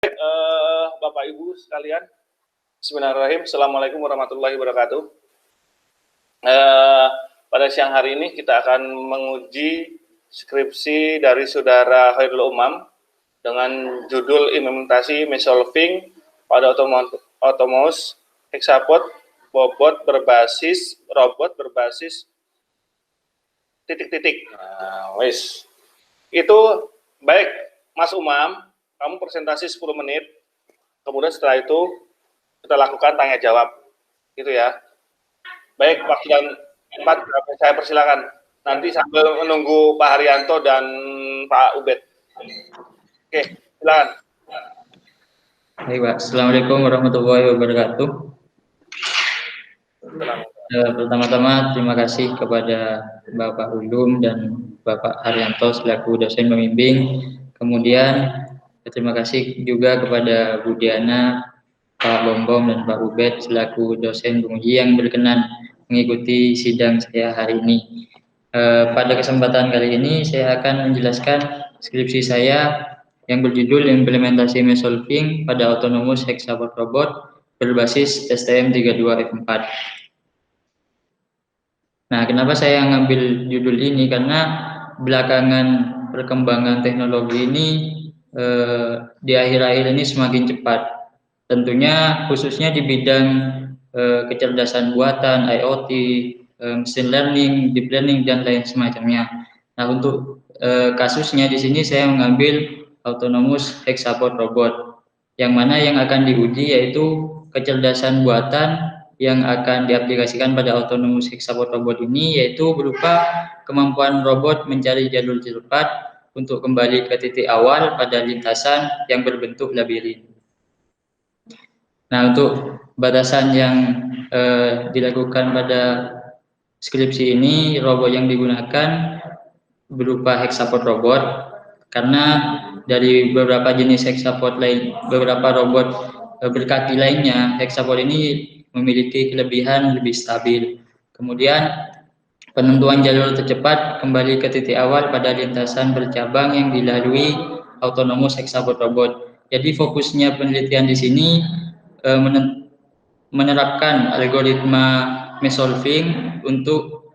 Bapak Ibu sekalian, Bismillahirrahmanirrahim. Assalamualaikum warahmatullahi wabarakatuh. Pada siang hari ini kita akan menguji skripsi dari Saudara Khairul Umam dengan judul implementasi mesolving pada autonomous hexapod robot berbasis titik-titik. Wes. Itu baik Mas Umam, kamu presentasi 10 menit. Kemudian setelah itu kita lakukan tanya jawab. Gitu ya. Baik, waktu dan tempat saya persilakan. Nanti sambil menunggu Pak Haryanto dan Pak Ubed. Oke, silakan. Baik, Pak. Assalamualaikum warahmatullahi wabarakatuh. Pertama-tama terima kasih kepada Bapak Ulum dan Bapak Haryanto selaku dosen pembimbing. Kemudian terima kasih juga kepada Bu Diana, Pak Bombom, dan Pak Ubed selaku dosen penguji yang berkenan mengikuti sidang saya hari ini. Pada kesempatan kali ini saya akan menjelaskan skripsi saya yang berjudul implementasi mesolving pada autonomous hexapod robot berbasis STM32F4. Nah, kenapa saya ngambil judul ini? Karena belakangan perkembangan teknologi ini di akhir-akhir ini semakin cepat. Tentunya khususnya di bidang kecerdasan buatan, IoT, machine learning, deep learning, dan lain semacamnya. Nah, untuk kasusnya di sini saya mengambil autonomous hexapod robot, yang mana yang akan diuji yaitu kecerdasan buatan yang akan diaplikasikan pada autonomous hexapod robot ini, yaitu berupa kemampuan robot mencari jalur cepat untuk kembali ke titik awal pada lintasan yang berbentuk labirin. Nah, untuk batasan yang dilakukan pada skripsi ini, robot yang digunakan berupa hexapod robot, karena dari beberapa jenis hexapod lain, beberapa robot berkaki lainnya, hexapod ini memiliki kelebihan lebih stabil. Kemudian penentuan jalur tercepat kembali ke titik awal pada lintasan bercabang yang dilalui autonomous hexapod robot. Jadi fokusnya penelitian di sini menerapkan algoritma mesolving untuk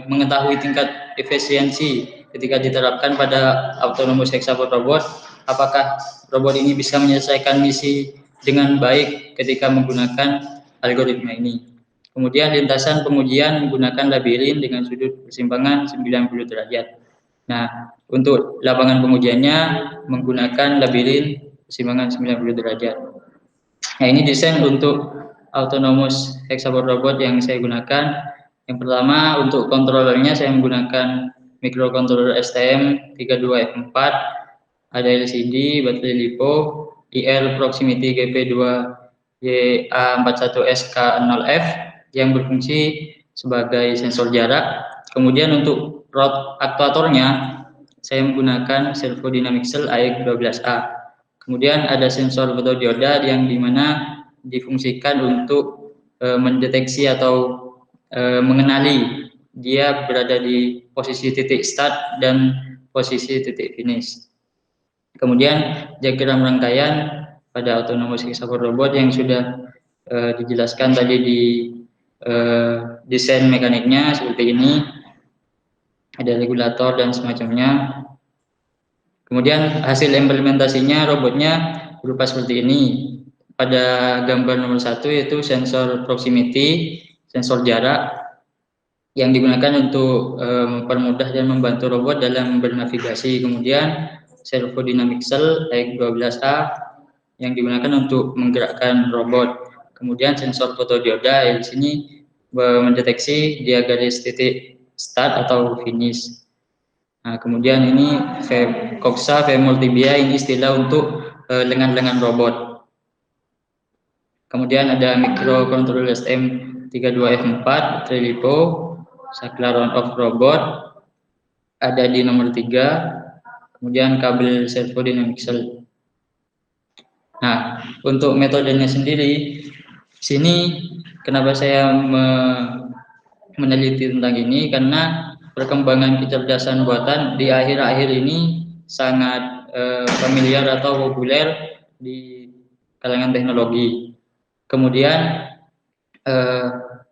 mengetahui tingkat efisiensi ketika diterapkan pada autonomous hexapod robot, apakah robot ini bisa menyelesaikan misi dengan baik ketika menggunakan algoritma ini. Kemudian lintasan pengujian menggunakan labirin dengan sudut persimpangan 90 derajat. Nah, untuk lapangan pengujiannya menggunakan labirin persimpangan 90 derajat. Nah, ini desain untuk autonomous hexapod robot yang saya gunakan. Yang pertama, untuk kontrolernya saya menggunakan microcontroller STM32F4, ada LCD, baterai LiPo, IR Proximity GP2YA41SK0F yang berfungsi sebagai sensor jarak. Kemudian untuk rod aktuatornya saya menggunakan servo dynamic cell AX12A. Kemudian ada sensor fotodioda yang dimana difungsikan untuk mendeteksi atau mengenali dia berada di posisi titik start dan posisi titik finish. Kemudian diagram rangkaian pada autonomous hexapod robot yang sudah dijelaskan tadi di desain mekaniknya seperti ini, ada regulator dan semacamnya. Kemudian hasil implementasinya robotnya berupa seperti ini. Pada gambar nomor 1 yaitu sensor proximity, sensor jarak yang digunakan untuk mempermudah dan membantu robot dalam bernavigasi. Kemudian servo dynamic cell AX12A yang digunakan untuk menggerakkan robot. Kemudian sensor fotodioda di sini mendeteksi dia garis titik start atau finish. Nah, kemudian ini coxa femur tibia, ini istilah untuk lengan-lengan robot. Kemudian ada microcontroller STM32F4, baterai LiPo, saklar on-off robot, ada di nomor 3, kemudian kabel servo dynamic cell. Nah, untuk metodenya sendiri, sini kenapa saya meneliti tentang ini, karena perkembangan kecerdasan buatan di akhir-akhir ini sangat familiar atau populer di kalangan teknologi. Kemudian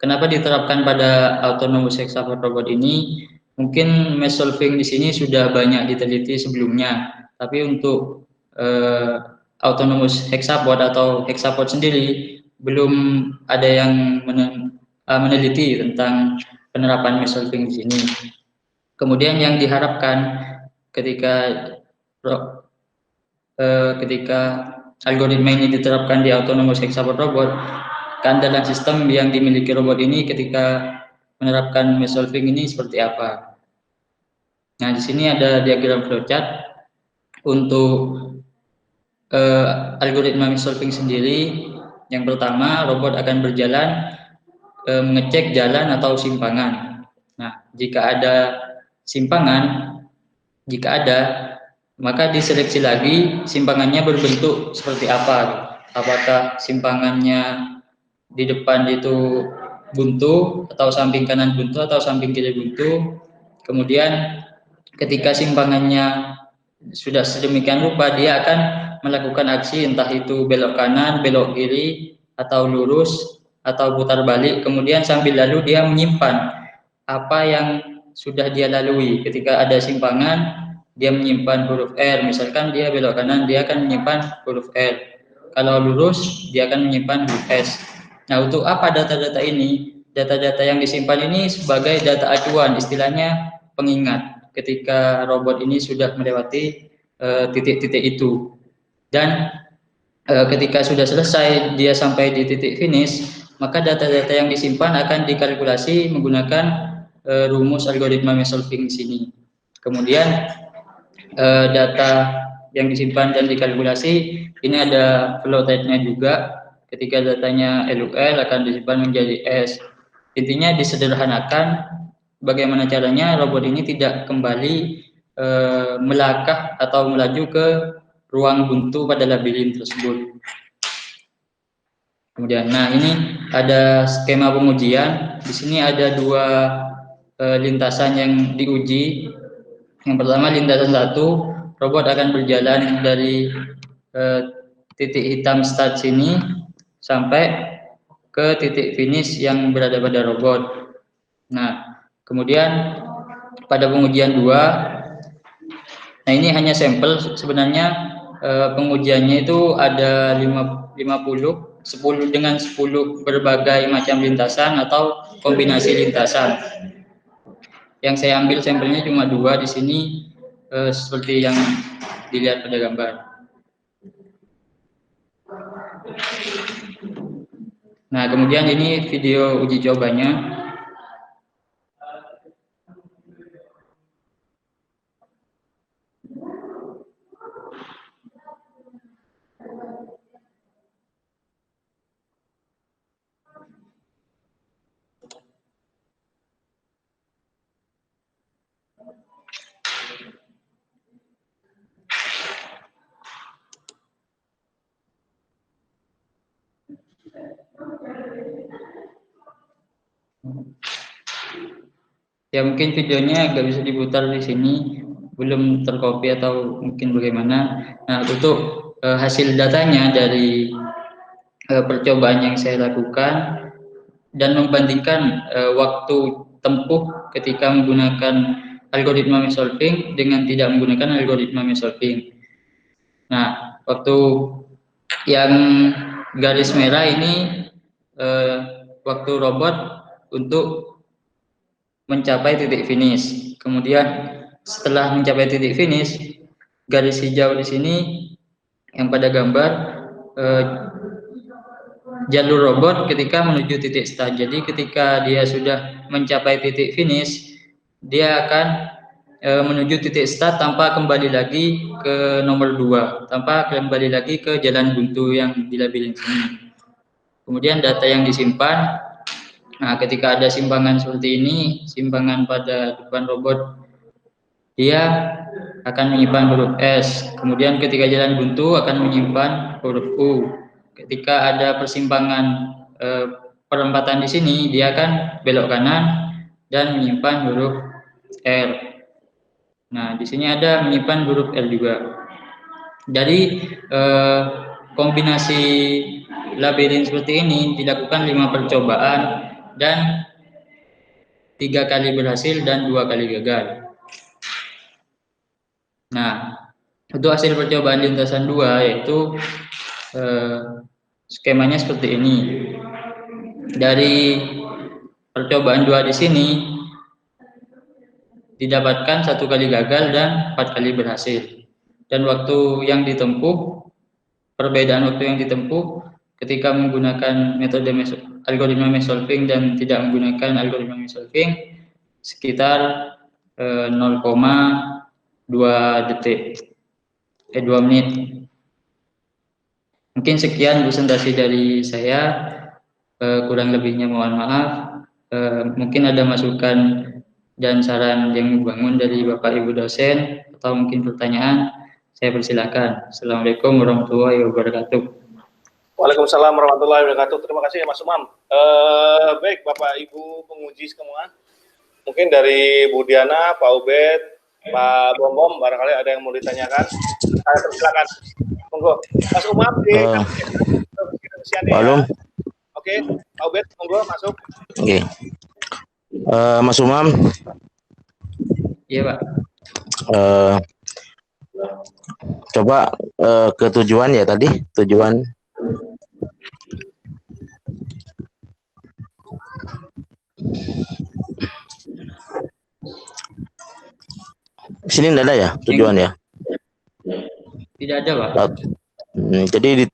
kenapa diterapkan pada autonomous hexagon robot ini? Mungkin mesh solving di sini sudah banyak diteliti sebelumnya, tapi untuk autonomous hexapod atau hexapod sendiri belum ada yang meneliti tentang penerapan mesh solving di sini. Kemudian yang diharapkan ketika algoritma ini diterapkan di autonomous hexapod robot, keandalan sistem yang dimiliki robot ini ketika menerapkan mesh solving ini seperti apa. Nah, di sini ada diagram flowchart untuk algoritma mesh solving sendiri. Yang pertama, robot akan berjalan mengecek jalan atau simpangan. Nah, jika ada simpangan, maka diseleksi lagi simpangannya berbentuk seperti apa. Apakah simpangannya di depan itu buntu, atau samping kanan buntu, atau samping kiri buntu. Kemudian ketika simpangannya sudah sedemikian rupa, dia akan melakukan aksi entah itu belok kanan, belok kiri, atau lurus, atau putar balik. Kemudian sambil lalu dia menyimpan apa yang sudah dia lalui. Ketika ada simpangan, dia menyimpan huruf R. Misalkan dia belok kanan, dia akan menyimpan huruf R. Kalau lurus, dia akan menyimpan huruf S. Nah, untuk apa data-data ini? Data-data yang disimpan ini sebagai data acuan, istilahnya pengingat ketika robot ini sudah melewati titik-titik itu. Dan ketika sudah selesai dia sampai di titik finish, maka data-data yang disimpan akan dikalkulasi menggunakan rumus algoritma mesh solving di sini. Kemudian data yang disimpan dan dikalkulasi ini ada flow rate-nya juga. Ketika datanya LUL akan disimpan menjadi S. Intinya disederhanakan bagaimana caranya robot ini tidak kembali melangkah atau melaju ke ruang buntu pada labirin tersebut. Kemudian, nah ini ada skema pengujian. Di sini ada dua lintasan yang diuji. Yang pertama, lintasan 1, robot akan berjalan dari titik hitam start sini sampai ke titik finish yang berada pada robot. Nah, kemudian pada pengujian 2, nah ini hanya sampel, sebenarnya pengujiannya itu ada 50, 10 dengan 10 berbagai macam lintasan atau kombinasi lintasan. Yang saya ambil sampelnya cuma 2 di sini, seperti yang dilihat pada gambar. Nah, kemudian ini video uji cobanya. Ya, mungkin videonya nggak bisa diputar di sini, belum tercopy atau mungkin bagaimana. Nah, untuk hasil datanya dari percobaan yang saya lakukan dan membandingkan waktu tempuh ketika menggunakan algoritma mesh solving dengan tidak menggunakan algoritma mesh solving. Nah, waktu yang garis merah ini waktu robot untuk mencapai titik finish. Kemudian setelah mencapai titik finish, garis hijau di sini yang pada gambar jalur robot ketika menuju titik start. Jadi ketika dia sudah mencapai titik finish, dia akan menuju titik start tanpa kembali lagi ke nomor 2, tanpa kembali lagi ke jalan buntu yang dilabelin sini. Kemudian data yang disimpan, nah ketika ada simpangan seperti ini, simpangan pada depan robot, dia akan menyimpan huruf S. Kemudian ketika jalan buntu akan menyimpan huruf U. Ketika ada persimpangan perempatan di sini, dia akan belok kanan dan menyimpan huruf R. Nah, di sini ada menyimpan huruf L juga. Jadi kombinasi labirin seperti ini dilakukan 5 percobaan dan 3 kali berhasil dan 2 kali gagal. Nah, untuk hasil percobaan lintasan 2 yaitu skemanya seperti ini. Dari percobaan 2 di sini didapatkan 1 kali gagal dan 4 kali berhasil. Dan waktu yang ditempuh, perbedaan waktu yang ditempuh ketika menggunakan metode algoritma mesh solving dan tidak menggunakan algoritma mesh solving sekitar 0,2 detik, 2 menit. Mungkin sekian presentasi dari saya, kurang lebihnya mohon maaf. Mungkin ada masukan dan saran yang membangun dari Bapak Ibu dosen atau mungkin pertanyaan, saya persilakan. Assalamualaikum warahmatullahi wabarakatuh. Waalaikumsalam warahmatullahi wabarakatuh. Terima kasih ya Mas Umam. Baik Bapak Ibu penguji semua, mungkin dari Bu Diana, Pak Ubed, Pak Bom, barangkali ada yang mau ditanyakan. Saya persilakan. Monggo. Mas Umam di Belum. Oke, Pak Ubed, monggo masuk. Oke. Mas Umam. Iya, Pak. Coba ke tujuan ya tadi, tujuan. Sini tidak ada ya tujuan ya? Tidak ada, Pak. Jadi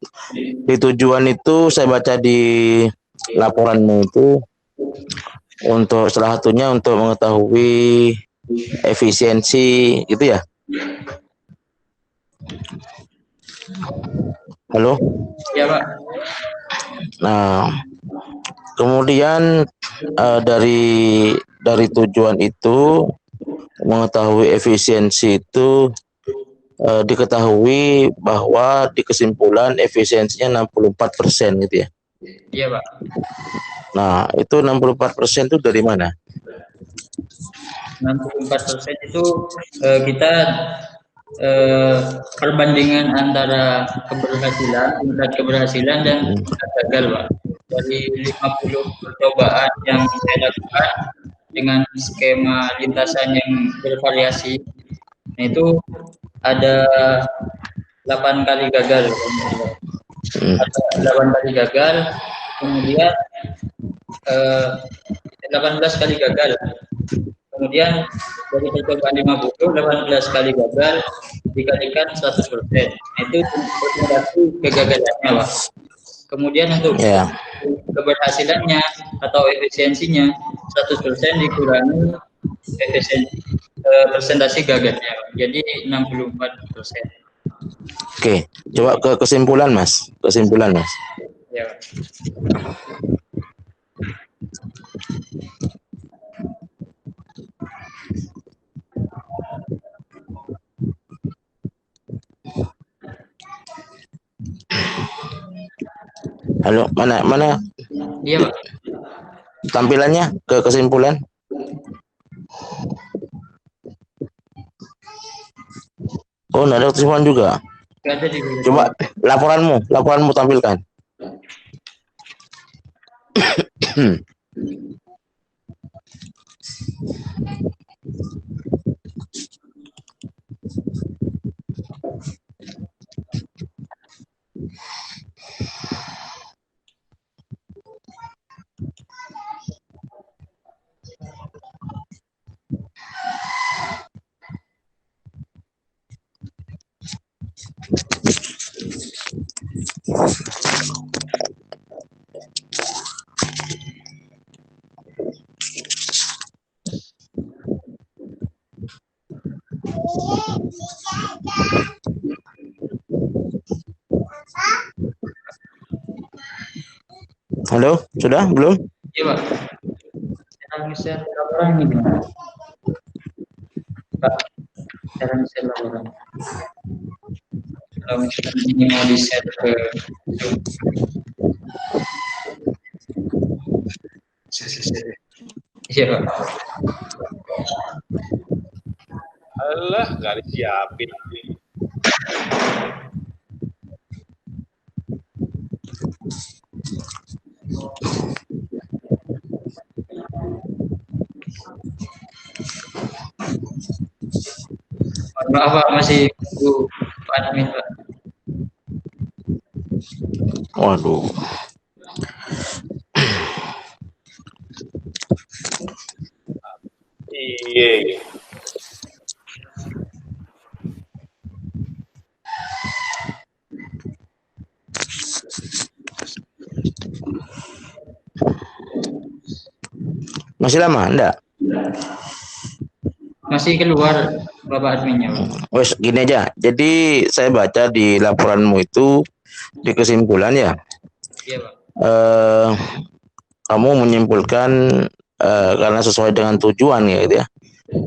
di tujuan itu saya baca di laporanmu itu untuk salah satunya untuk mengetahui efisiensi gitu ya? Halo? Iya, Pak. Nah, kemudian dari tujuan itu mengetahui efisiensi itu diketahui bahwa di kesimpulan efisiensinya 64% gitu ya. Iya, Pak. Nah, itu 64% itu dari mana? 64% itu kita perbandingan antara tingkat keberhasilan dan tingkat gagal, Pak. Dari 50 percobaan yang saya lakukan dengan skema lintasan yang bervariasi, nah itu ada 8 kali gagal. Ada 8 kali gagal, kemudian 18 kali gagal. Kemudian dari percobaan 50, 18 kali gagal dikalikan 100%. Nah, itu berarti kegagalannya, Pak. Kemudian untuk keberhasilannya atau efisiensinya 100% dikurangi persentase gagalnya, jadi 64%. Oke, coba ke kesimpulan Mas. Ya. Halo, mana? Iya, Pak. Tampilannya ke kesimpulan. Oh, nggak ada kesimpulan juga. Coba laporanmu tampilkan. Halo, sudah belum? Iya, Pak. Cara share laporan ini gimana? Pak, cara share laporan. Kalau misalnya ini mau di-share ke iya, Pak. Alah, nggak disiapin. Maaf Pak, masih tunggu Pak admin Pak. Waduh. Iya. Masih lama, enggak? Masih keluar Bapak adminnya Pak. Wes gini aja. Jadi saya baca di laporanmu itu di kesimpulan ya, Iya Pak. kamu menyimpulkan karena sesuai dengan tujuan ya gitu ya,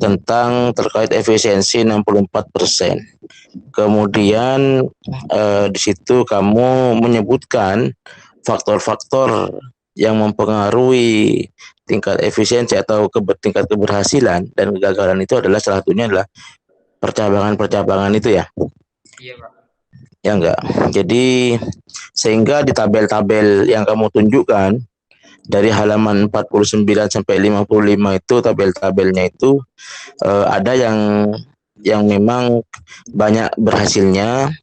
tentang terkait efisiensi 64%. Kemudian di situ kamu menyebutkan faktor-faktor yang mempengaruhi tingkat efisiensi atau tingkat keberhasilan dan kegagalan itu adalah salah satunya adalah percabangan-percabangan itu ya. Iya Pak. Ya enggak. Jadi sehingga di tabel-tabel yang kamu tunjukkan dari halaman 49 sampai 55 itu tabel-tabelnya itu ada yang memang banyak berhasilnya,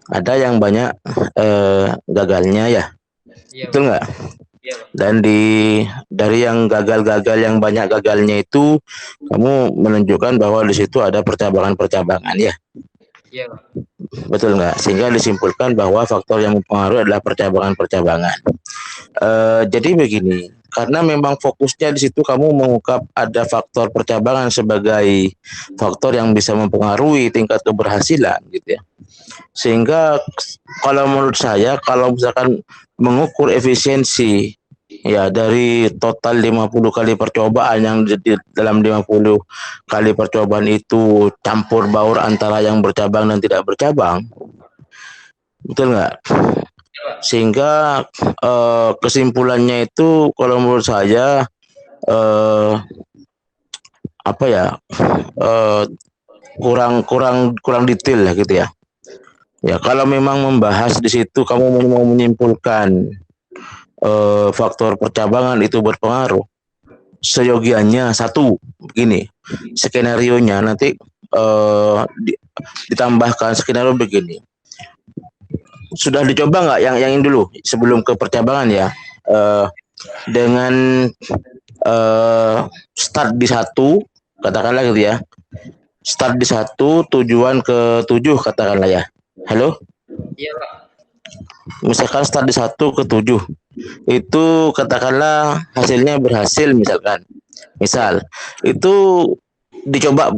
ada yang banyak gagalnya ya. Iya Betul Pak. nggak? Iya Pak. Dan dari yang gagal-gagal yang banyak gagalnya itu kamu menunjukkan bahwa di situ ada percabangan-percabangan ya. Iya Pak. Betul nggak? Sehingga disimpulkan bahwa faktor yang mempengaruhi adalah percabangan-percabangan. Jadi begini, karena memang fokusnya di situ kamu mengungkap ada faktor percabangan sebagai faktor yang bisa mempengaruhi tingkat keberhasilan gitu ya. Sehingga kalau menurut saya kalau misalkan mengukur efisiensi ya dari total 50 kali percobaan yang dalam 50 kali percobaan itu campur baur antara yang bercabang dan tidak bercabang. Betul nggak? Sehingga kesimpulannya itu kalau menurut saya apa ya kurang detail lah gitu ya. Ya kalau memang membahas di situ kamu mau menyimpulkan faktor percabangan itu berpengaruh, seyogianya satu begini, skenarionya nanti ditambahkan skenario begini. Sudah dicoba nggak yang ini dulu sebelum ke percabangan ya, dengan start di 1 katakanlah gitu ya, start di 1 tujuan ke 7 katakanlah ya. Halo? Iya Pak. Misalkan start di 1 ke 7 itu katakanlah hasilnya berhasil misalkan. Misal itu dicoba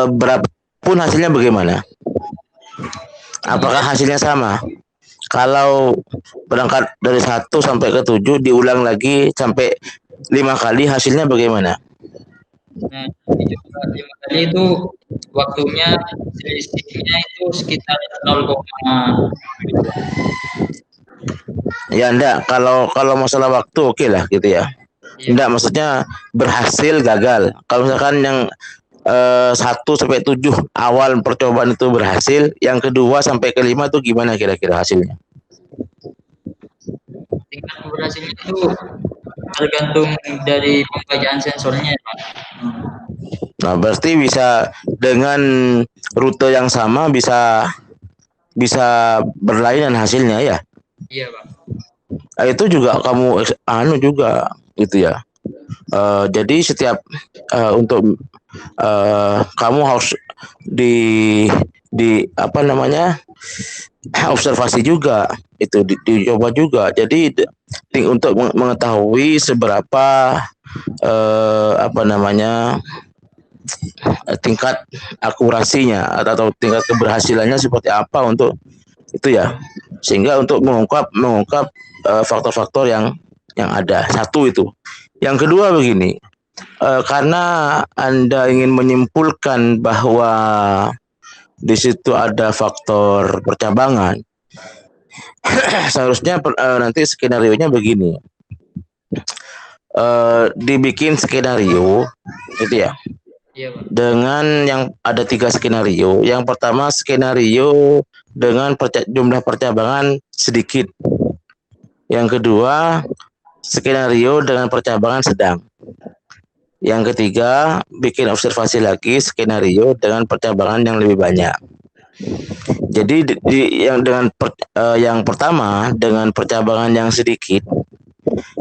berapapun hasilnya bagaimana? Apakah hasilnya sama? Kalau berangkat dari 1 sampai ke 7 diulang lagi sampai 5 kali hasilnya bagaimana? Nah, dicoba 5 kali itu waktunya selisihnya itu sekitar 0, ya enggak, kalau masalah waktu oke lah gitu ya. iya. Enggak, maksudnya berhasil gagal. Kalau misalkan yang 1 sampai 7 awal percobaan itu berhasil, yang kedua sampai ke 5 itu gimana kira-kira hasilnya? Tingkat keberhasilan itu tergantung dari pembacaan sensornya ya, Pak. Nah, berarti bisa dengan rute yang sama bisa berlainan hasilnya ya. Iya Pak. Nah, itu juga kamu juga gitu ya. Jadi setiap untuk kamu harus di apa namanya observasi juga itu dicoba juga. Jadi untuk mengetahui seberapa apa namanya tingkat akurasinya atau tingkat keberhasilannya seperti apa untuk itu ya, sehingga untuk mengungkap faktor-faktor yang ada. Satu itu. Yang kedua begini, karena Anda ingin menyimpulkan bahwa di situ ada faktor percabangan, seharusnya nanti skenarionya begini, dibikin skenario gitu ya. Iya Pak. Dengan yang ada 3 skenario. Yang pertama skenario dengan jumlah percabangan sedikit. Yang kedua, skenario dengan percabangan sedang. Yang ketiga, bikin observasi lagi skenario dengan percabangan yang lebih banyak. Jadi yang pertama dengan percabangan yang sedikit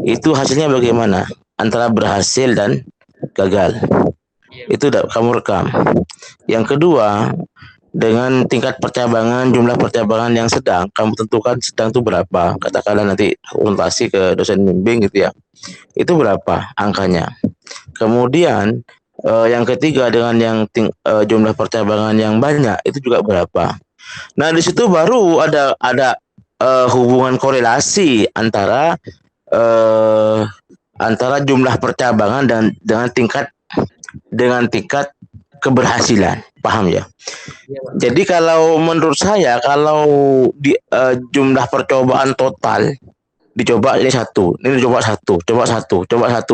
itu hasilnya bagaimana? Antara berhasil dan gagal. Itu kamu rekam. Yang kedua, dengan tingkat percabangan, jumlah percabangan yang sedang, kamu tentukan sedang itu berapa. Katakanlah nanti konsultasi ke dosen bimbing gitu ya. Itu berapa angkanya. Kemudian yang ketiga dengan jumlah percabangan yang banyak itu juga berapa. Nah, di situ baru ada hubungan korelasi antara jumlah percabangan dan dengan tingkat keberhasilan. Paham ya? Jadi kalau menurut saya kalau jumlah percobaan total dicoba ini coba satu,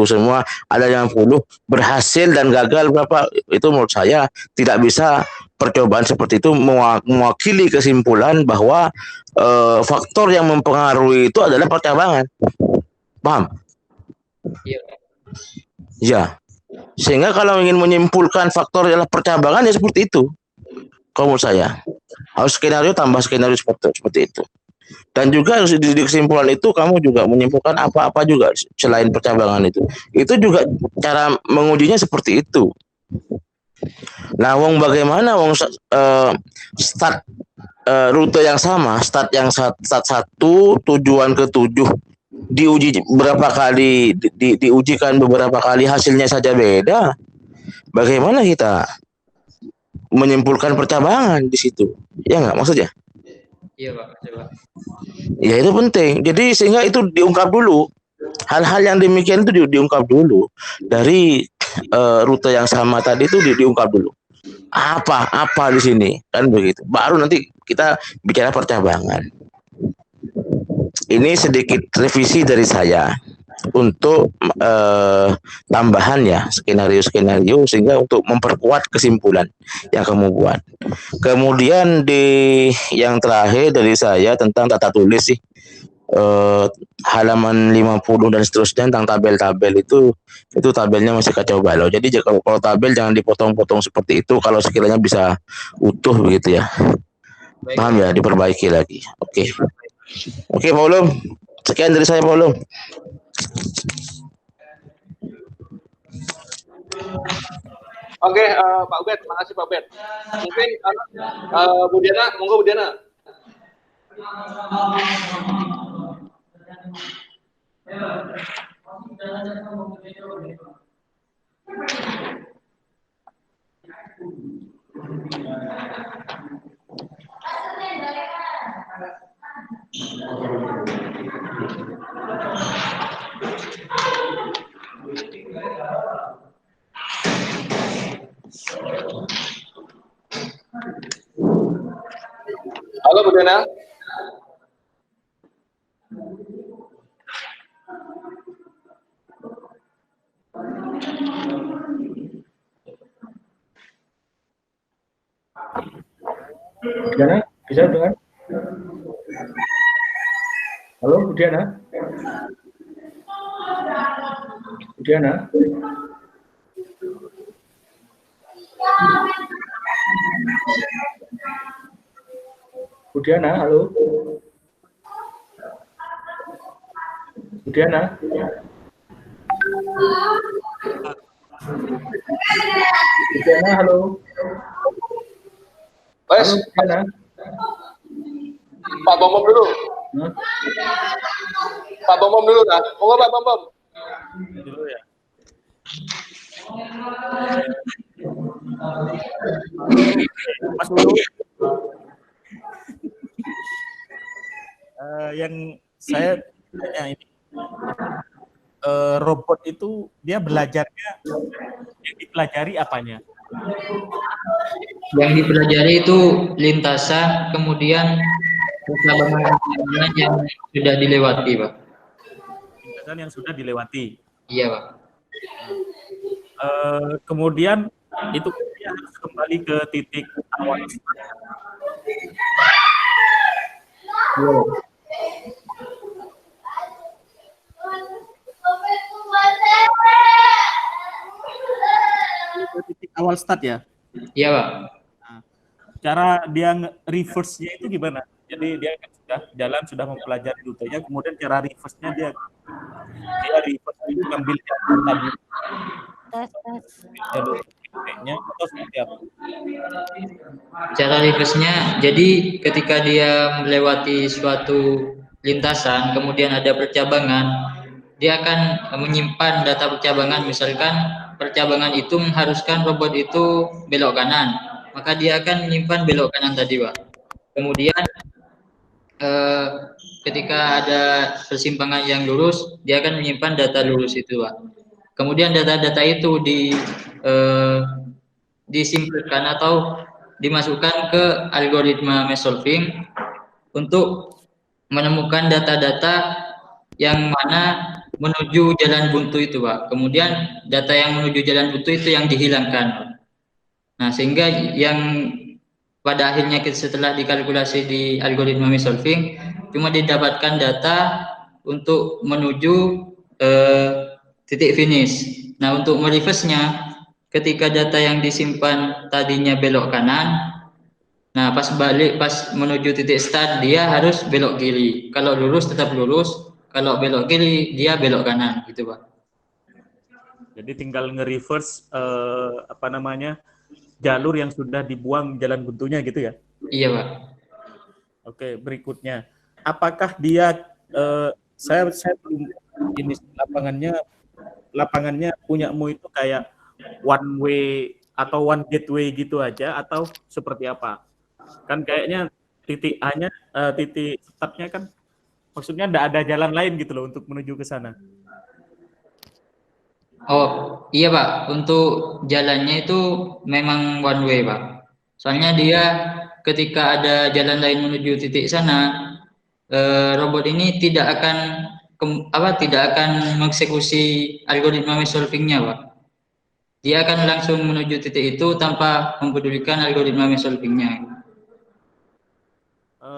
semua ada yang 10 berhasil dan gagal berapa, itu menurut saya tidak bisa percobaan seperti itu mewakili kesimpulan bahwa faktor yang mempengaruhi itu adalah percabangan. Paham? Iya. Ya. Sehingga kalau ingin menyimpulkan faktor adalah percabangan ya seperti itu. Kalau menurut saya harus skenario tambah skenario seperti itu. Dan juga di kesimpulan itu kamu juga menyimpulkan apa-apa juga selain percabangan itu. Itu juga cara mengujinya seperti itu. Nah, bagaimana start rute yang sama, start satu, tujuan ke 7 diuji berapa kali, diujikan beberapa kali, hasilnya saja beda. Bagaimana kita menyimpulkan percabangan di situ? Ya nggak maksudnya? Iya Pak, coba. Ya itu penting. Jadi sehingga itu diungkap dulu. Hal-hal yang demikian itu diungkap dulu. Dari rute yang sama tadi itu diungkap dulu. Apa di sini kan begitu. Baru nanti kita bicara percabangan. Ini sedikit revisi dari saya untuk tambahan ya skenario sehingga untuk memperkuat kesimpulan yang kamu buat. Kemudian yang terakhir dari saya tentang tata tulis sih, halaman 50 dan seterusnya tentang tabel-tabel itu tabelnya masih kacau balau. Jadi kalau tabel jangan dipotong-potong seperti itu, kalau sekiranya bisa utuh begitu ya. Baik, paham ya, diperbaiki lagi. Oke, Pak Ulum, sekian dari saya Pak Ulum. Oke, Pak Ubed, makasih Pak Ubed. Mungkin Bu Diana, monggo Bu Diana. Halo Bu Diana. Diana, bisa dengar? Halo, Bu Diana? Bu Diana? Bu Diana, halo? Bu Diana? Bu Diana, halo? Wes, Halo, Bu Diana? Pak Bom dulu. Pak Bom dulu nah. Monggo Pak Bom. Dulu ya. Mas Ulu, yang saya tanya ini, robot itu dia belajarnya, yang dipelajari apanya? Yang dipelajari itu lintasan, kemudian percabangan yang sudah dilewati, Pak. Lintasan yang sudah dilewati. Iya, Pak. Kemudian itu dia harus kembali ke titik awal. awal start ya. Iya, Pak. Cara dia reverse-nya itu gimana? Jadi dia kan sudah mempelajari rutenya, kemudian cara reverse-nya dia reverse itu ngambil jalur tadi jalur titiknya atau seperti apa? Cara reverse-nya, jadi ketika dia melewati suatu lintasan, kemudian ada percabangan, dia akan menyimpan data percabangan. Misalkan percabangan itu mengharuskan robot itu belok kanan, maka dia akan menyimpan belok kanan tadi, Pak. Kemudian ketika ada persimpangan yang lurus, dia akan menyimpan data lurus itu, Pak. Kemudian data-data itu disimpulkan atau dimasukkan ke algoritma mesh solving untuk menemukan data-data yang mana menuju jalan buntu itu, Pak. Kemudian data yang menuju jalan buntu itu yang dihilangkan. Nah, sehingga yang pada akhirnya setelah dikalkulasi di algoritma mesh solving cuma didapatkan data untuk menuju titik finish. Nah, untuk mereverse-nya, ketika data yang disimpan tadinya belok kanan, nah pas menuju titik start dia harus belok kiri. Kalau lurus tetap lurus, kalau belok kiri dia belok kanan, gitu, Pak. Jadi tinggal nge-reverse jalur yang sudah dibuang jalan buntunya gitu ya? Iya, Pak. Oke, berikutnya, apakah dia saya belum ini lapangannya punyamu itu kayak one way atau one gateway gitu aja atau seperti apa? Kan kayaknya titik A-nya titik startnya kan maksudnya enggak ada jalan lain gitu loh untuk menuju ke sana. Oh, iya, Pak. Untuk jalannya itu memang one way, Pak. Soalnya dia ketika ada jalan lain menuju titik sana, robot ini tidak akan mengeksekusi algoritma mesh solving-nya, Pak. Dia akan langsung menuju titik itu tanpa mempedulikan algoritma mesh solving-nya.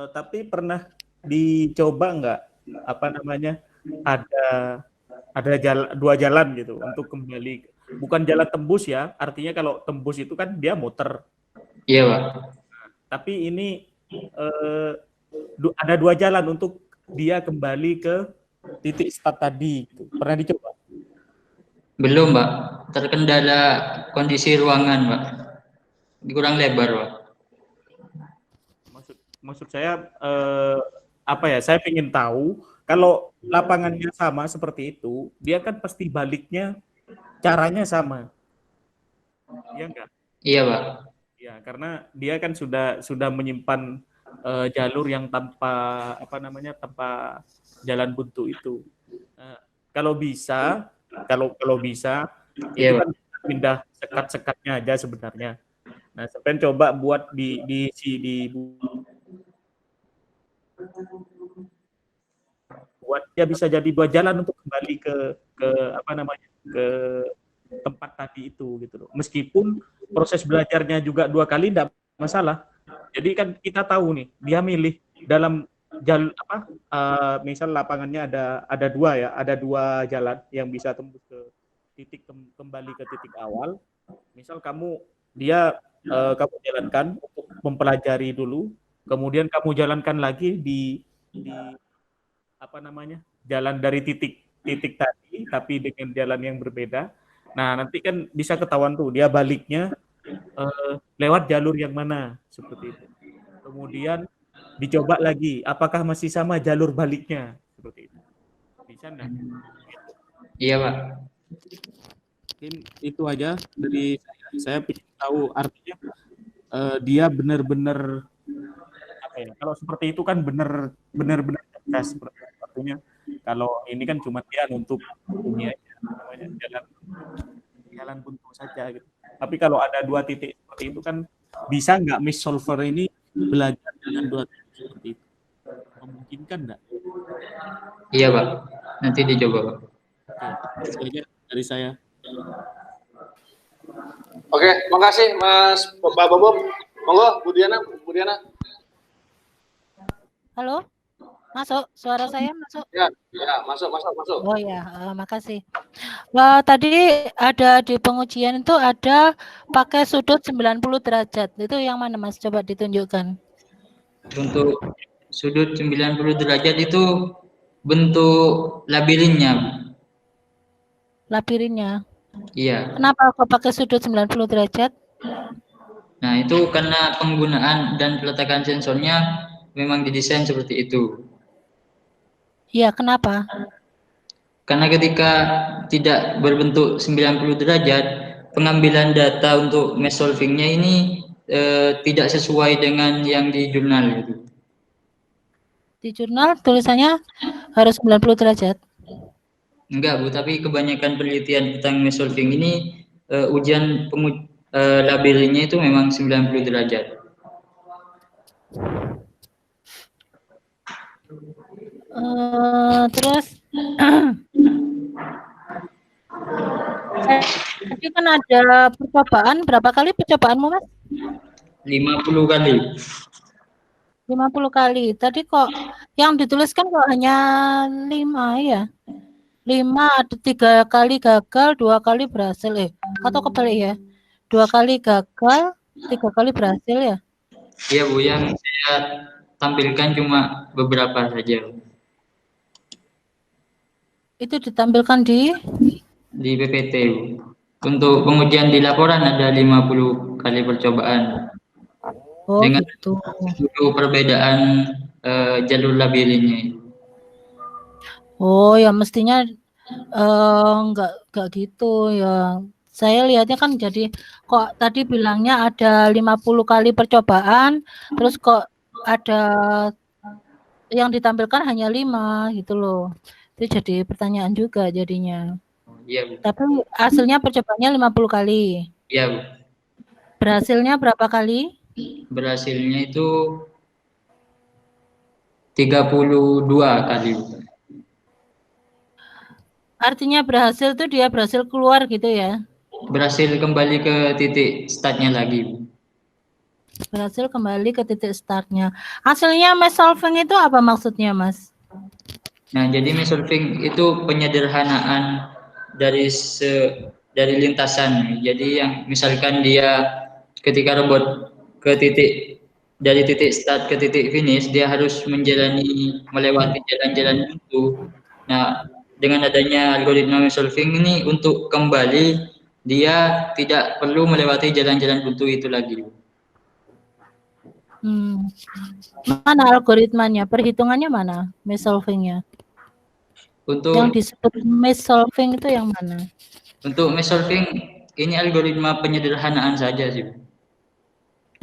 Tapi pernah dicoba nggak ada dua jalan gitu untuk kembali, bukan jalan tembus ya, artinya kalau tembus itu kan dia muter. Iya, Pak. Tapi ini ada dua jalan untuk dia kembali ke titik start tadi. Pernah dicoba? Belum, Pak. Terkendala kondisi ruangan, Pak. Kurang lebar, Pak. Maksud saya saya ingin tahu kalau lapangannya sama seperti itu, dia kan pasti baliknya caranya sama. Iya enggak? Iya, Pak. Ya, karena dia kan sudah menyimpan jalur yang tanpa tanpa jalan buntu itu. Kalau bisa itu Iya, kan pindah sekat-sekatnya aja sebenarnya. Nah, saya pengen coba buat buat dia bisa jadi dua jalan untuk kembali ke ke tempat tadi itu gitu loh. Meskipun proses belajarnya juga 2 kali enggak masalah. Jadi kan kita tahu nih, dia milih dalam misal lapangannya ada dua jalan yang bisa tembus ke kembali ke titik awal. Misal kamu jalankan untuk mempelajari dulu, kemudian kamu jalankan lagi di jalan dari titik tadi tapi dengan jalan yang berbeda. Nah, nanti kan bisa ketahuan tuh dia baliknya lewat jalur yang mana seperti itu. Kemudian dicoba lagi apakah masih sama jalur baliknya seperti itu. Bisa enggak? Iya, Pak. Mungkin itu aja dari saya ingin tahu artinya dia benar-benar kalau seperti itu kan benar-benar cerdas, artinya kalau ini kan cuma dia untuk ini aja jalan buntu saja gitu. Tapi kalau ada dua titik seperti itu kan bisa nggak mesh solver ini belajar dengan dua titik seperti itu? Memungkinkan nggak? Iya, Pak. Nanti dicoba, Pak. Oke, itu aja dari saya. Oke, makasih Mas Pak Bobo. Monggo Bu Diana. Halo? Masuk? Suara saya masuk? Ya, ya, masuk. Oh ya, makasih. Tadi ada di pengujian itu ada pakai sudut 90 derajat. Itu yang mana Mas? Coba ditunjukkan. Untuk sudut 90 derajat itu bentuk labirinnya. Labirinnya. Iya. Kenapa kok pakai sudut 90 derajat? Nah, itu karena penggunaan dan peletakan sensornya memang didesain seperti itu. Iya, kenapa? Karena ketika tidak berbentuk 90 derajat, pengambilan data untuk mesh solvingnya ini tidak sesuai dengan yang di jurnal gitu. Di jurnal tulisannya harus 90 derajat. Enggak, Bu, tapi kebanyakan penelitian tentang mesh solving ini ujian labirinnya itu memang 90 derajat. Terus tadi kan ada percobaan, berapa kali percobaanmu Mas? 50 kali. 50 kali. Tadi kok yang dituliskan kok hanya 5 ya? 5 ada 3 kali gagal, 2 kali berhasil atau kebalik ya? 2 kali gagal, 3 kali berhasil ya? Iya, Bu, yang saya tampilkan cuma beberapa saja. Itu ditampilkan di PPT, Bu. Untuk pengujian di laporan ada 50 kali percobaan. Dengan gitu. perbedaan jalur labirinnya. Oh ya mestinya enggak gitu ya. Saya lihatnya kan jadi kok tadi bilangnya ada 50 kali percobaan, terus kok ada yang ditampilkan hanya 5 gitu loh. Itu jadi pertanyaan juga jadinya. Iya, Bu. Tapi hasilnya percobaannya 50 kali. Iya, Bu. Berhasilnya berapa kali? Berhasilnya itu 32 kali. Artinya berhasil tuh dia berhasil keluar gitu ya? Berhasil kembali ke titik startnya lagi, Bu. Berhasil kembali ke titik startnya. Hasilnya mesh solving itu apa maksudnya, Mas? Nah, jadi mesh solving itu penyederhanaan dari lintasan. Jadi yang misalkan dia ketika robot ke dari titik start ke titik finish, dia harus melewati jalan-jalan itu. Nah, dengan adanya algoritma mesh solving ini untuk kembali dia tidak perlu melewati jalan-jalan buntu itu lagi. Mana algoritmanya? Perhitungannya mana? Mesh solvingnya? Untuk yang disebut mesh solving itu yang mana? Untuk mesh solving ini algoritma penyederhanaan saja sih.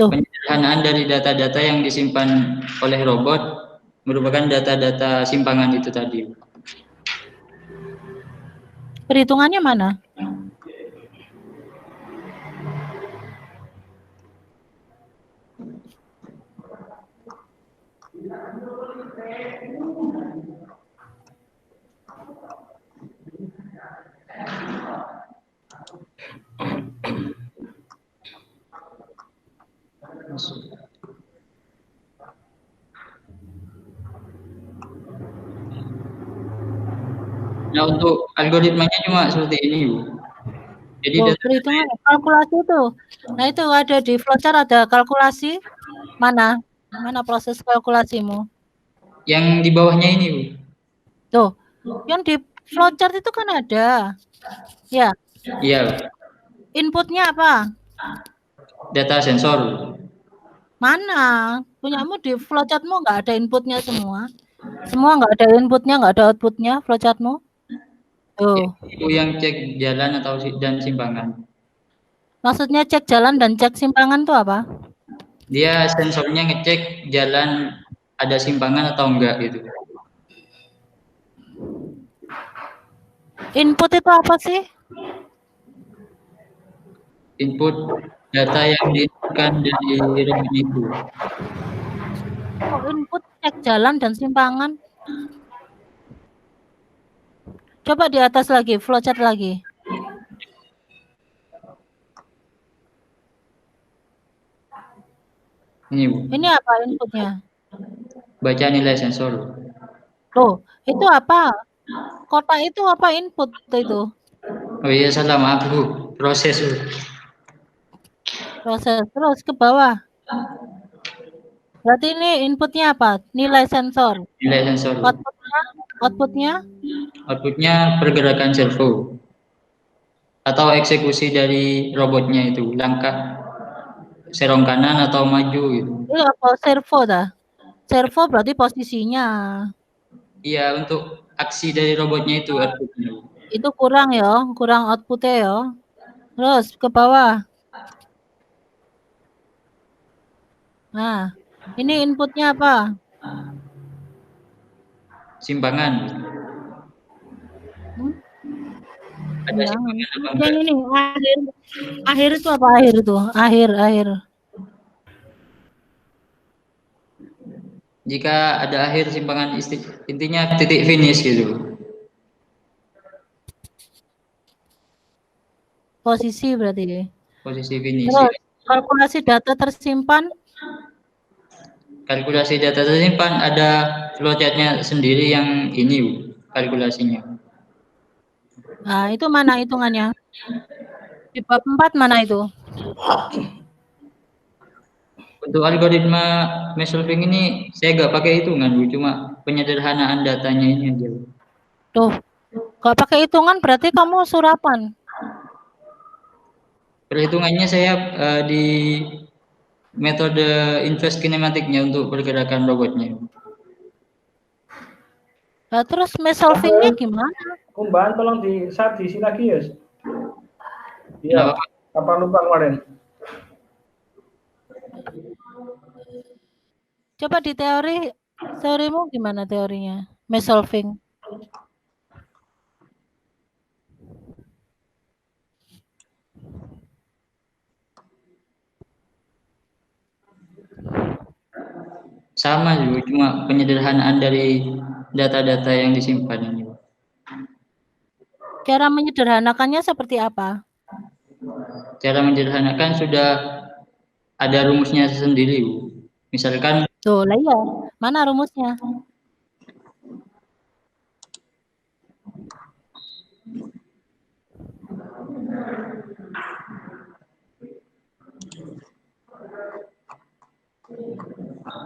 Penyederhanaan dari data-data yang disimpan oleh robot merupakan data-data simpangan itu tadi. Perhitungannya mana? Nah, untuk algoritmanya cuma seperti ini, Bu. Jadi perhitungan kalkulasi itu. Nah, itu ada di flowchart ada kalkulasi. Mana? Mana proses kalkulasimu? Yang di bawahnya ini, Bu. Tuh, yang di flowchart itu kan ada. Ya. Iya. Inputnya apa? Data sensor. Mana? Punyamu di flowchartmu nggak ada inputnya semua? Semua nggak ada inputnya, nggak ada outputnya flowchartmu? Tuh. Itu yang cek jalan dan simpangan. Maksudnya cek jalan dan cek simpangan itu apa? Dia sensornya ngecek jalan ada simpangan atau enggak gitu. Input itu apa sih? Input data yang diinputkan dari robot itu. Oh, input cek jalan dan simpangan. Coba di atas lagi, flowchart lagi. Ini, Bu. Ini apa inputnya? Baca nilai sensor. Loh, itu apa? Kotak itu apa input itu? Oh iya, salah, maaf Bu. Proses Bu. Proses terus ke bawah. Berarti ini inputnya apa? Nilai sensor. Nilai sensor. Outputnya? Outputnya pergerakan servo atau eksekusi dari robotnya itu, langkah serong kanan atau maju gitu. Itu apa servo dah? Servo berarti posisinya. Iya, untuk aksi dari robotnya itu outputnya. Itu kurang ya, kurang outputnya ya. Terus ke bawah. Nah, ini inputnya apa? Simpangan. Ada simpangan apa enggak? Yang ini akhir itu apa akhir itu? Akhir. Jika ada akhir simpangan intinya titik finish gitu. Posisi berarti. Posisi finish. Terus kalkulasi data tersimpan. Kalkulasi data tersimpan ada flowchartnya sendiri yang ini Bu, kalkulasinya. Nah, itu mana hitungannya? Di bab 4 mana itu? Untuk algoritma mesh solving ini saya nggak pakai hitungan Bu, cuma penyederhanaan datanya ini aja Bu. Tuh, kalau pakai hitungan berarti kamu surapan. Perhitungannya saya di metode inverse kinematiknya untuk pergerakan robotnya. Nah, terus mesh solvingnya gimana? Kumbahan tolong diisi lagi ya. Iya, apa lupa kemarin? Coba di teorimu gimana teorinya? Mesh solving. Sama juga, cuma penyederhanaan dari data-data yang disimpan ini. Cara menyederhanakannya seperti apa? Cara menyederhanakan sudah ada rumusnya sendiri Bu. Misalkan Tuh, lah iya. Mana rumusnya?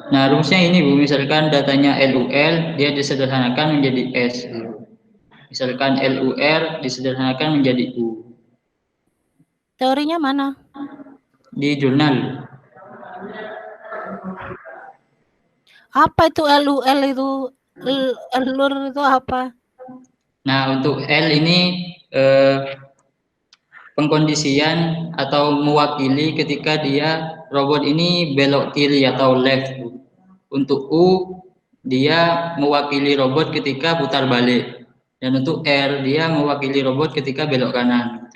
nah rumusnya ini Bu, misalkan datanya LUL dia disederhanakan menjadi S. Misalkan LUR disederhanakan menjadi U. Teorinya mana? Di jurnal. Apa itu LUL itu? LUR itu apa? Nah, untuk L ini pengkondisian atau mewakili ketika dia robot ini belok kiri atau left. Untuk U dia mewakili robot ketika putar balik. Dan untuk R dia mewakili robot ketika belok kanan.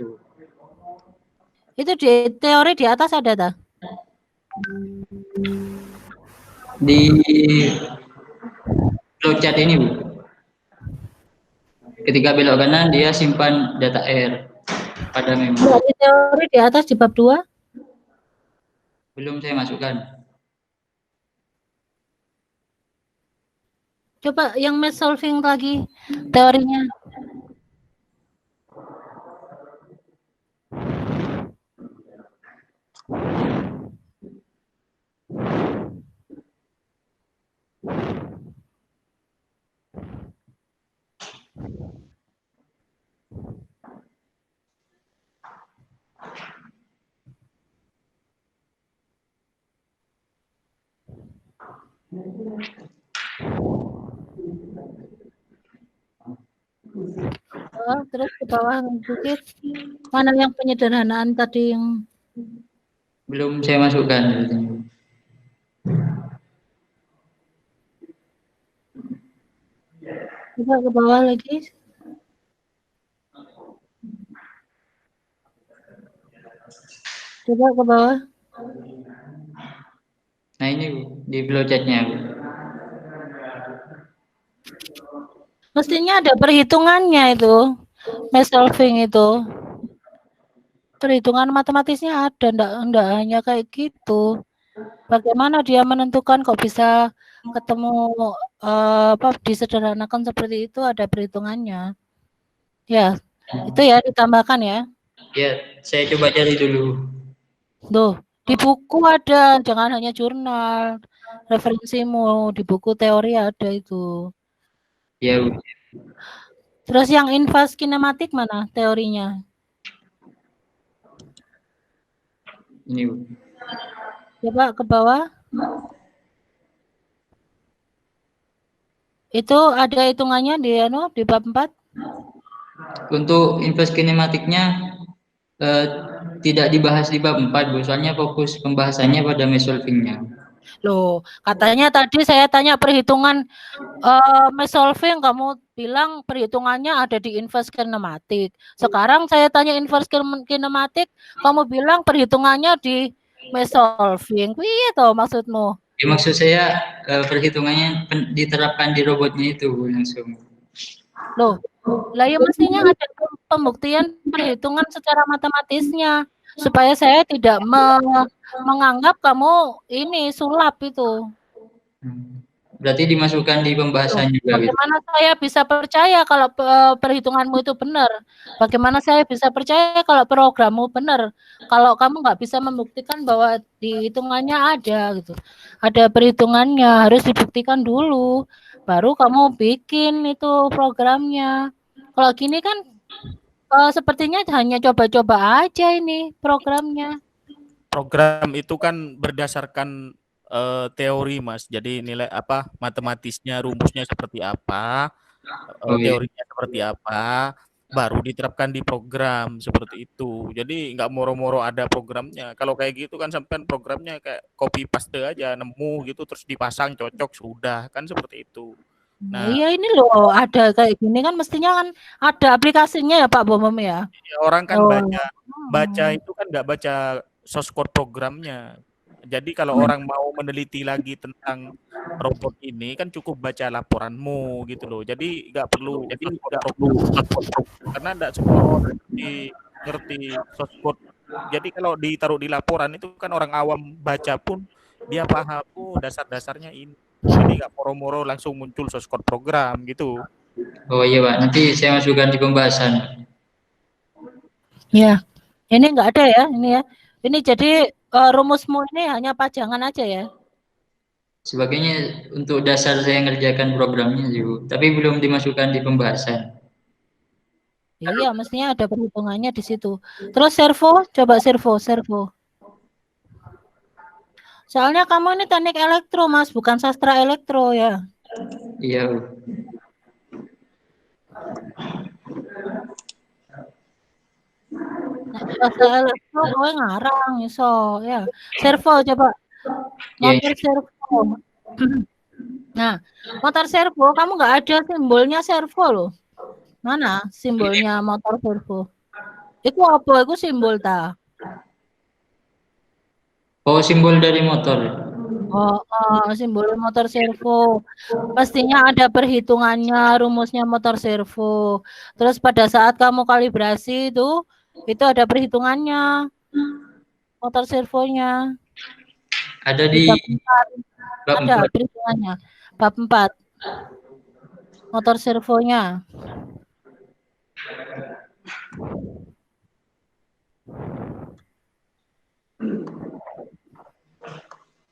Itu di teori di atas ada tak? Di flowchart ini Bu. Ketika belok kanan dia simpan data R pada memori. Di teori di atas di bab 2? Belum saya masukkan. Coba yang mesh solving lagi teorinya. Oh, terus ke bawah sedikit. Mana yang penyederhanaan tadi yang Belum saya masukkan. coba ke bawah lagi. Coba ke bawah. Nah ini Bu, di flowchartnya Bu. Mestinya ada perhitungannya itu. Mesh solving itu. Perhitungan matematisnya ada, enggak hanya kayak gitu. Bagaimana dia menentukan kok bisa ketemu disederhanakan seperti itu, ada perhitungannya. Ya, itu ya ditambahkan ya. Ya, saya coba cari dulu. Tuh, di buku ada, jangan hanya jurnal. Referensimu di buku teori ada itu. Ya, Bu. Terus yang inverse kinematik mana teorinya? Ini, Bu. Coba ke bawah. Itu ada hitungannya di bab 4. Untuk inverse kinematiknya tidak dibahas di bab 4, Bu. Soalnya fokus pembahasannya pada mesh solvingnya. Loh, katanya tadi saya tanya perhitungan mesh solving, kamu bilang perhitungannya ada di inverse kinematik. Sekarang saya tanya inverse kinematik, kamu bilang perhitungannya di mesh solving. Piye toh maksudmu? Ya, maksud saya perhitungannya diterapkan di robotnya itu, Bu, langsung. Loh, lah ya mestinya ada pembuktian perhitungan secara matematisnya supaya saya tidak menganggap kamu ini sulap itu. Berarti dimasukkan di pembahasan juga gitu. Bagaimana saya bisa percaya kalau perhitunganmu itu benar? Bagaimana saya bisa percaya kalau programmu benar? Kalau kamu nggak bisa membuktikan bahwa di hitungannya ada gitu, ada perhitungannya, harus dibuktikan dulu, baru kamu bikin itu programnya. Kalau gini kan sepertinya hanya coba-coba aja ini programnya. Program itu kan berdasarkan teori, Mas. Jadi nilai apa matematisnya, rumusnya seperti apa, teorinya seperti apa, baru diterapkan di program seperti itu. Jadi nggak moro-moro ada programnya. Kalau kayak gitu kan sampai programnya kayak copy paste aja, nemu gitu terus dipasang cocok sudah kan seperti itu. Nah, iya ini loh ada kayak gini kan mestinya kan ada aplikasinya ya Pak Bomem ya. Ya, orang kan baca itu kan nggak baca source code programnya. Jadi kalau orang mau meneliti lagi tentang robot ini kan cukup baca laporanmu gitu loh. Jadi nggak perlu karena nggak semua orang ngerti source code. Jadi kalau ditaruh di laporan itu kan orang awam baca pun dia paham dasar-dasarnya ini. Jadi nggak moro-moro langsung muncul source code program gitu. Oh iya Pak, nanti saya masukkan di pembahasan. Ya, ini nggak ada ya ini ya. Ini jadi rumusmu ini hanya pajangan aja ya. Sebagainya untuk dasar saya ngerjakan programnya juga, tapi belum dimasukkan di pembahasan. Iya, mestinya ada perhitungannya di situ. Terus servo, coba servo. Soalnya kamu ini teknik elektro, Mas, bukan sastra elektro ya. Iya. Sastra elektro kowe ngarang iso ya. Servo coba. Motor servo. Nah, motor servo kamu nggak ada simbolnya servo loh. Mana simbolnya motor servo? Itu apa? Itu simbol ta? Oh, simbol dari motor. Oh, simbol motor servo. Pastinya ada perhitungannya, rumusnya motor servo. Terus pada saat kamu kalibrasi itu ada perhitungannya. Motor servonya. Ada di bab 4. Ada perhitungannya. Bab 4. Motor servonya.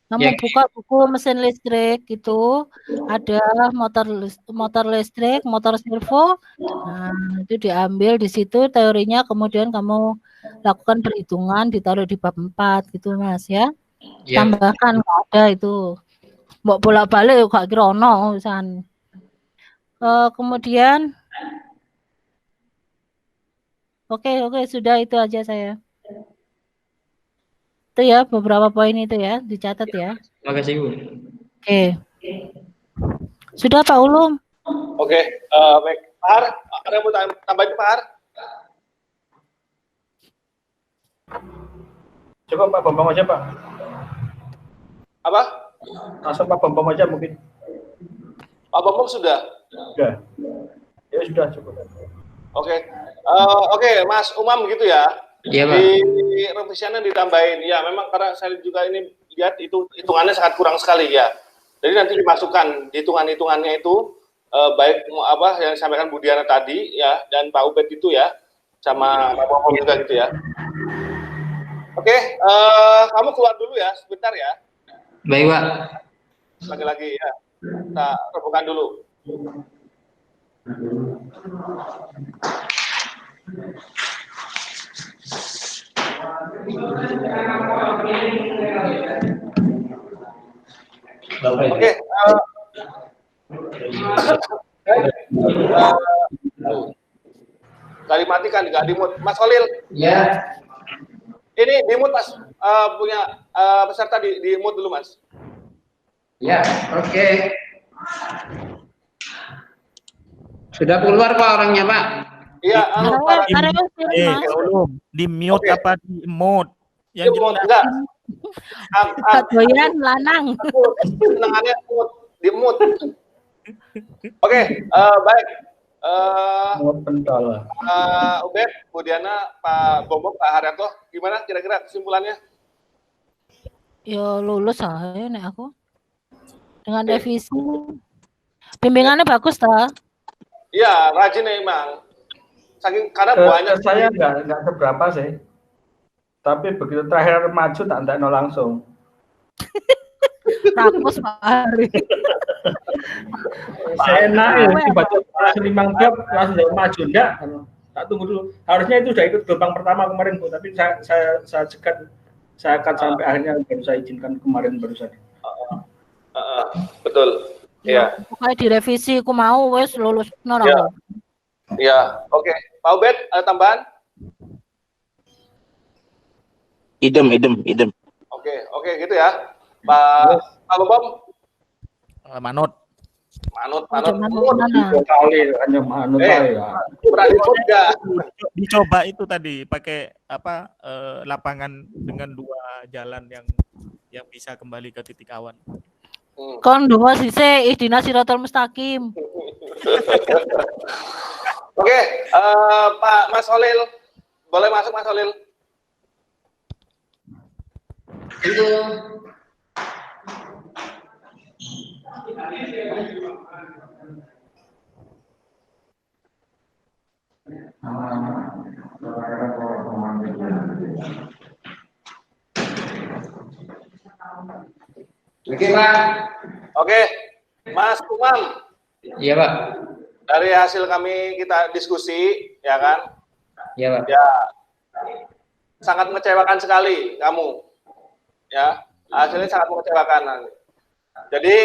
Kamu buka buku mesin listrik itu ada motor listrik, motor servo. Nah, itu diambil di situ teorinya, kemudian kamu lakukan perhitungan ditaruh di bab 4 gitu Mas ya. Tambahkan nggak ada itu. Mbok bolak-balik gak kira ono urusan. Kemudian Oke, sudah itu aja saya. Itu ya beberapa poin itu ya, dicatat ya. Terima kasih Bu. Oke. Sudah Pak Ulum. Oke, baik. Pak Har, ada yang mau tambahin Pak Har? Coba Pak Bambang aja Pak. Apa? Langsung Pak Bambang aja mungkin. Pak Bambang sudah? Sudah. Ya sudah cukup. Oke, Mas Umam gitu ya. Iya Pak. Di revisiannya ditambahin. Ya, memang karena saya juga ini lihat itu hitungannya sangat kurang sekali ya. Jadi nanti dimasukkan hitungan-hitungannya itu baik apa yang disampaikan Bu Diana tadi ya dan Pak Ubed itu ya sama Pak Bobo juga gitu ya. Oke, kamu keluar dulu ya sebentar ya. Baik, Pak. Lagi-lagi ya. Kita rebukan dulu. Oke. Nggak dimatikan, nggak dimut. Mas Khalil. Ya. Ini dimut Mas. Punya peserta dimut dulu Mas. Ya, oke. Sudah keluar Pak orangnya Pak? Iya, Belum. Di mute Oke. apa di mute? Yang Yang jelas. enggak. Doyan lanang. Senengannya di mute. Oke, baik. Muat pentol. Ubed, Bu Diana, Pak Bombok, Pak Haryanto, gimana kira-kira kesimpulannya? Ya lulus aja nek aku. Dengan revisi. Bimbingannya bagus ta? Iya, rajin emang. Saking karena banyak Saya nggak seberapa sih. Tapi begitu terakhir maju tak entekno langsung. Rakus Pak Hari. Saya enak ya, tiba-tiba langsung 5 bab langsung maju enggak? Tak tunggu dulu. Harusnya itu sudah ikut gelombang pertama kemarin Bu, tapi saya cegat. Saya akan sampai akhirnya baru saya izinkan kemarin baru saja. betul. Iya. Pokoknya direvisi aku mau wes lulus Ya. normal. Iya, oke. Pak Ubed, ada tambahan? Idem. Oke, gitu ya. Pak Bom, Manut. manut. Dua kali hanya manut ya. Berani enggak? Dicoba itu tadi pakai apa lapangan dengan 2 jalan yang bisa kembali ke titik awan. Kon dua sise ihdina siratal mustaqim. Oke, Pak Mas Khalil, boleh masuk Mas Khalil? Oke Pak. Oke, Mas Umam, Iya, Pak. dari hasil kami kita diskusi, ya kan? Iya, Pak. Ya, sangat mengecewakan sekali kamu, ya. Hasilnya sangat mengecewakan. Jadi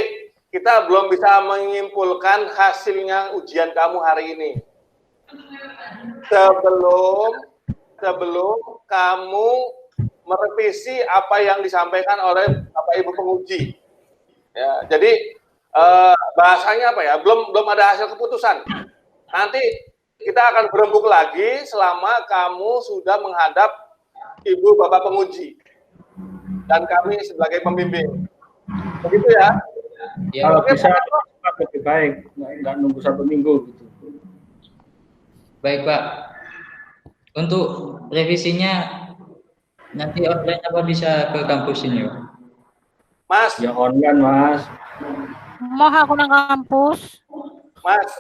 kita belum bisa menyimpulkan hasilnya ujian kamu hari ini. Sebelum kamu merevisi apa yang disampaikan oleh Bapak Ibu penguji. Ya, jadi bahasanya apa ya? Belum ada hasil keputusan. Nanti kita akan berembuk lagi selama kamu sudah menghadap Ibu Bapak penguji dan kami sebagai pembimbing. Begitu ya? Iya, Kalau Pak. bisa lebih baik, nggak nunggu 1 minggu gitu. Baik, Pak. Untuk revisinya nanti online apa bisa ke kampus ini, Pak? Mas, Ya online Mas. Mau aku nang kampus. Mas,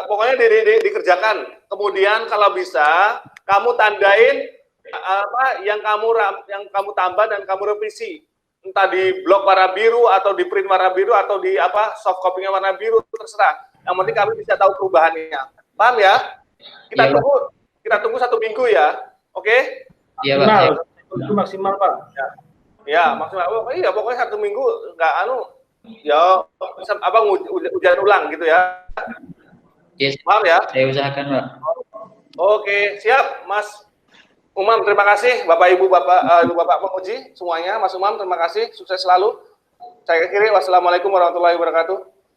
pokoknya dikerjakan. Kemudian kalau bisa kamu tandain apa yang kamu tambah dan kamu revisi. Entah di blok warna biru atau di print warna biru atau di apa soft copy-nya warna biru, terserah. Yang penting kami bisa tahu perubahannya. Paham ya? Kita Iya, tunggu 1 minggu ya. Oke? Iya, Pak. Maksimal, Ya. itu maksimal Pak. Ya, maksimal. Oh, iya, pokoknya 1 minggu nggak ya apa ujian ulang gitu ya. Yes, Paham ya? saya usahakan, Pak. Oke, siap, Mas Umam. Terima kasih, Bapak Ibu Bapak penguji semuanya. Mas Umam, terima kasih. Sukses selalu. Saya akhiri. Wassalamualaikum warahmatullahi wabarakatuh.